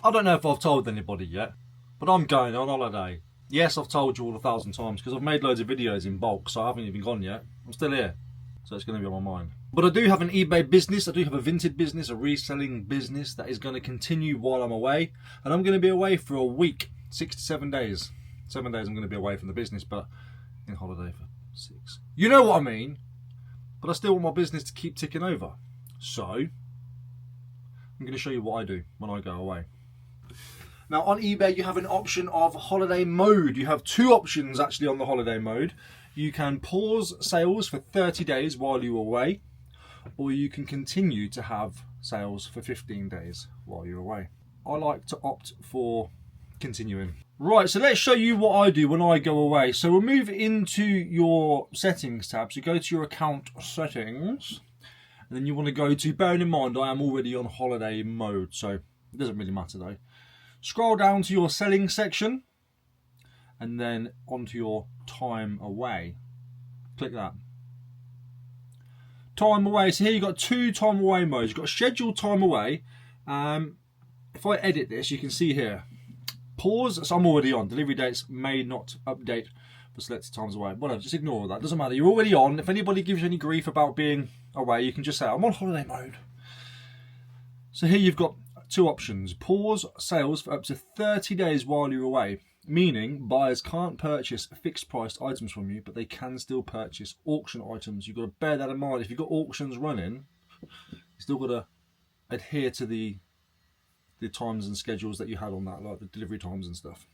I don't know if I've told anybody yet, but I'm going on holiday. Yes, I've told you all 1,000 times because I've made loads of videos in bulk, so I haven't even gone yet. I'm still here, so it's going to be on my mind. But I do have an eBay business, I do have a Vinted business, a reselling business that is going to continue while I'm away. And I'm going to be away for a week, 6 to 7 days. 7 days I'm going to be away from the business, but in holiday for 6. You know what I mean? But I still want my business to keep ticking over. So, I'm going to show you what I do when I go away. Now on eBay you have an option of holiday mode. You have 2 options actually on the holiday mode. You can pause sales for 30 days while you're away, or you can continue to have sales for 15 days while you're away. I like to opt for continuing. Right, so let's show you what I do when I go away. So we'll move into your settings tab. So go to your account settings, and then you want to go to, bearing in mind I am already on holiday mode, so it doesn't really matter though. Scroll down to your selling section and then onto your time away. Click that. Time away. So here you've got 2 time away modes. You've got scheduled time away. If I edit this, you can see here. Pause. So I'm already on. Delivery dates may not update for selected times away. Whatever, just ignore that. Doesn't matter. You're already on. If anybody gives you any grief about being away, you can just say, I'm on holiday mode. So here you've got 2 options. Pause sales for up to 30 days while you're away, meaning buyers can't purchase fixed priced items from you, but they can still purchase auction items. You've got to bear that in mind. If you've got auctions running, you've still got to adhere to the times and schedules that you had on that, like the delivery times and stuff.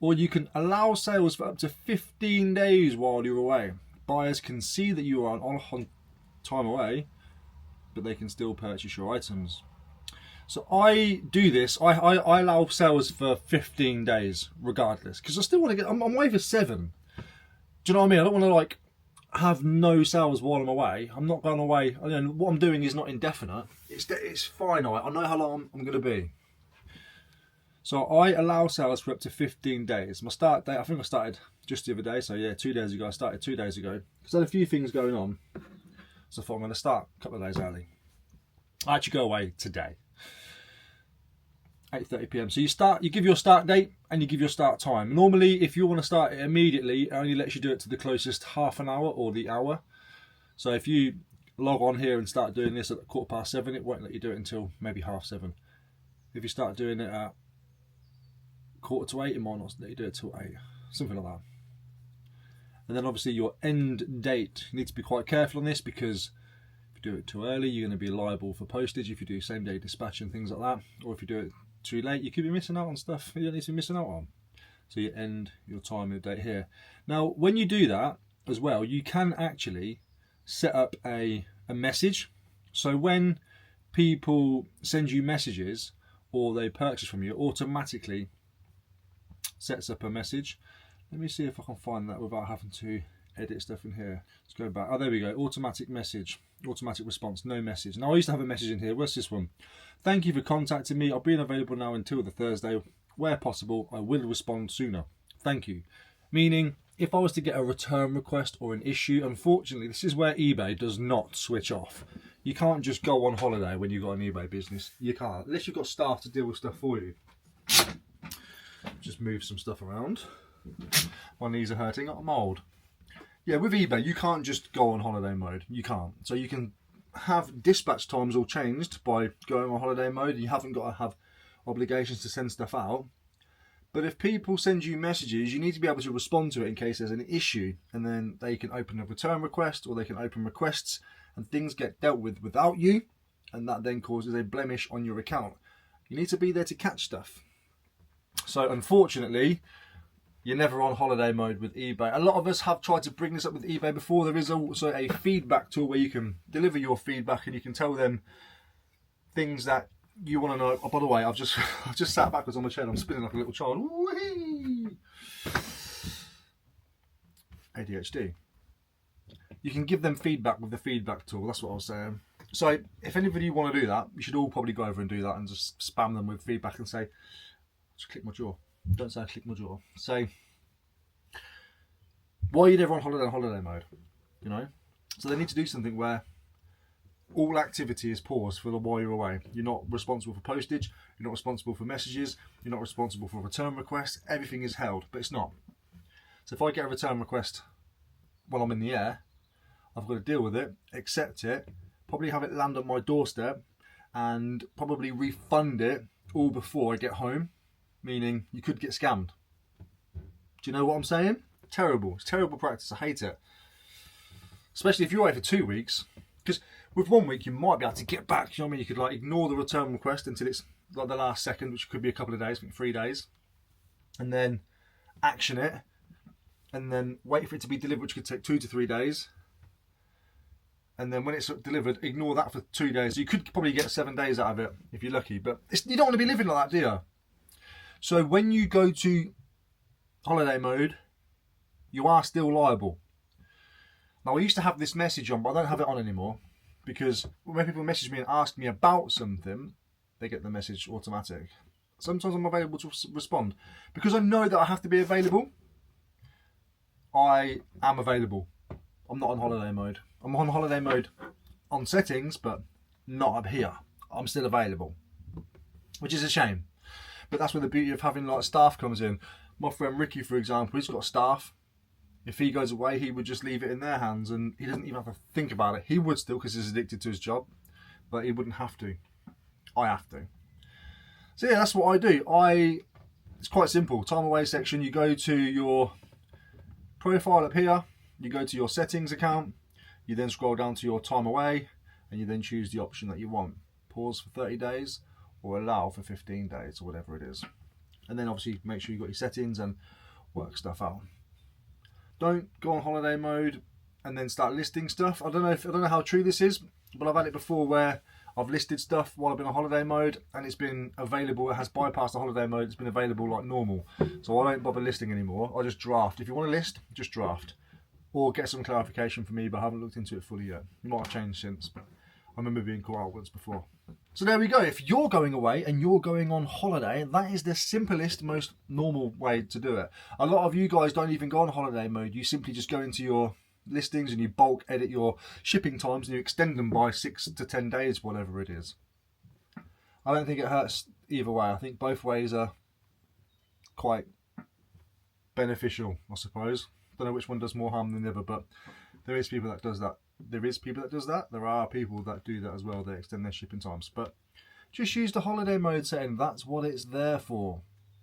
Or you can allow sales for up to 15 days while you're away. Buyers can see that you are on time away, but they can still purchase your items. So I do this, I allow sales for 15 days regardless, because I still want to get, I'm away for 7. Do you know what I mean? I don't want to like have no sales while I'm away. I'm not going away, what I'm doing is not indefinite, it's finite. I know how long I'm going to be. So I allow sales for up to 15 days. My start date, I think I started just the other day, so yeah, 2 days ago. I started 2 days ago, because I had a few things going on. So I thought I'm going to start a couple of days early. I actually go away today. 8:30 p.m. So you give your start date and you give your start time. Normally, if you want to start it immediately, it only lets you do it to the closest half an hour or the hour. So if you log on here and start doing this at 7:15, it won't let you do it until maybe 7:30. If you start doing it at 7:45, it might not let you do it till 8, something like that. And then obviously your end date, you need to be quite careful on this, because if you do it too early, you're going to be liable for postage if you do same day dispatch and things like that. Or if you do it too late, you could be missing out on stuff you don't need to be missing out on. So you end your time and date here. Now when you do that as well, you can actually set up a message. So when people send you messages or they purchase from you, it automatically sets up a message. Let me see if I can find that without having to edit stuff in here. Let's go back. Oh, there we go. Automatic message, automatic response, no message. Now I used to have a message in here. Where's this one? Thank you for contacting me. I'll be unavailable now until the Thursday. Where possible, I will respond sooner. Thank you. Meaning, if I was to get a return request or an issue, unfortunately, this is where eBay does not switch off. You can't just go on holiday when you've got an eBay business. You can't, unless you've got staff to deal with stuff for you. Just move some stuff around. My knees are hurting. I'm old. Yeah, with eBay, you can't just go on holiday mode. You can't. So you can have dispatch times all changed by going on holiday mode. You haven't got to have obligations to send stuff out. But if people send you messages, you need to be able to respond to it in case there's an issue. And then they can open a return request, or they can open requests, and things get dealt with without you. And that then causes a blemish on your account. You need to be there to catch stuff. So unfortunately, you're never on holiday mode with eBay. A lot of us have tried to bring this up with eBay before. There is also a feedback tool where you can deliver your feedback and you can tell them things that you want to know. Oh, by the way, I've just sat backwards on my chair and I'm spinning like a little child. Whee! ADHD. You can give them feedback with the feedback tool. That's what I was saying. So if anybody want to do that, you should all probably go over and do that and just spam them with feedback and say, just click my jaw. Don't say click my jaw. Say, why are you never on holiday mode? You know? So they need to do something where all activity is paused for the while you're away. You're not responsible for postage, you're not responsible for messages, you're not responsible for return requests. Everything is held, but it's not. So if I get a return request while I'm in the air, I've got to deal with it, accept it, probably have it land on my doorstep, and probably refund it all before I get home, meaning you could get scammed. Do you know what I'm saying? Terrible. It's terrible practice. I hate it. Especially if you're away for 2 weeks, because with 1 week you might be able to get back. You know what I mean? You could like ignore the return request until it's like the last second, which could be a couple of days, I think 3 days, and then action it, and then wait for it to be delivered, which could take 2 to 3 days. And then when it's delivered, ignore that for 2 days. You could probably get 7 days out of it if you're lucky, but you don't want to be living like that, do you? So when you go to holiday mode, you are still liable. Now I used to have this message on, but I don't have it on anymore, because when people message me and ask me about something, they get the message automatic. Sometimes I'm available to respond. Because I know that I have to be available, I am available. I'm not on holiday mode. I'm on holiday mode on settings, but not up here. I'm still available, which is a shame. But that's where the beauty of having like staff comes in. My friend Ricky, for example, he's got staff. If he goes away, he would just leave it in their hands, and he doesn't even have to think about it. He would still, because he's addicted to his job, but he wouldn't have to. I have to. So yeah, that's what I do. It's quite simple. Time away section, you go to your profile up here, you go to your settings account, you then scroll down to your time away, and you then choose the option that you want. Pause for 30 days or allow for 15 days or whatever it is. And then obviously make sure you've got your settings and work stuff out. Don't go on holiday mode and then start listing stuff. I don't know how true this is, but I've had it before where I've listed stuff while I've been on holiday mode and it's been available. It has bypassed the holiday mode. It's been available like normal. So I don't bother listing anymore. I just draft. If you want to list, just draft. Or get some clarification from me, but I haven't looked into it fully yet. It might have changed since, but I remember being caught out once before. So there we go. If you're going away and you're going on holiday, that is the simplest, most normal way to do it. A lot of you guys don't even go on holiday mode. You simply just go into your listings and you bulk edit your shipping times and you extend them by 6 to 10 days, whatever it is. I don't think it hurts either way. I think both ways are quite beneficial, I suppose. Don't know which one does more harm than the other, but there is people that does that. There is people that does that. There are people that do that as well. They extend their shipping times, but just use the holiday mode setting. That's what it's there for.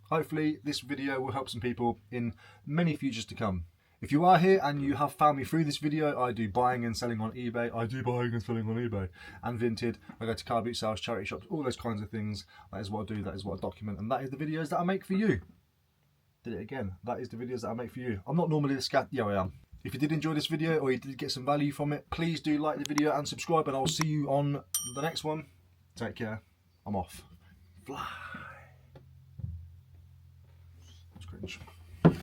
Hopefully this video will help some people in many futures to come. If you are here and you have found me through this video, I do buying and selling on eBay. I do buying and selling on eBay and Vinted. I go to car boot sales, charity shops, all those kinds of things. That is what I do. That is what I document, and that is the videos that I make for you. Did it again. That is the videos that I make for you. I'm not normally this guy. Yeah, I am. If you did enjoy this video or you did get some value from it, please do like the video and subscribe, and I'll see you on the next one. Take care. I'm off. Fly. That's cringe.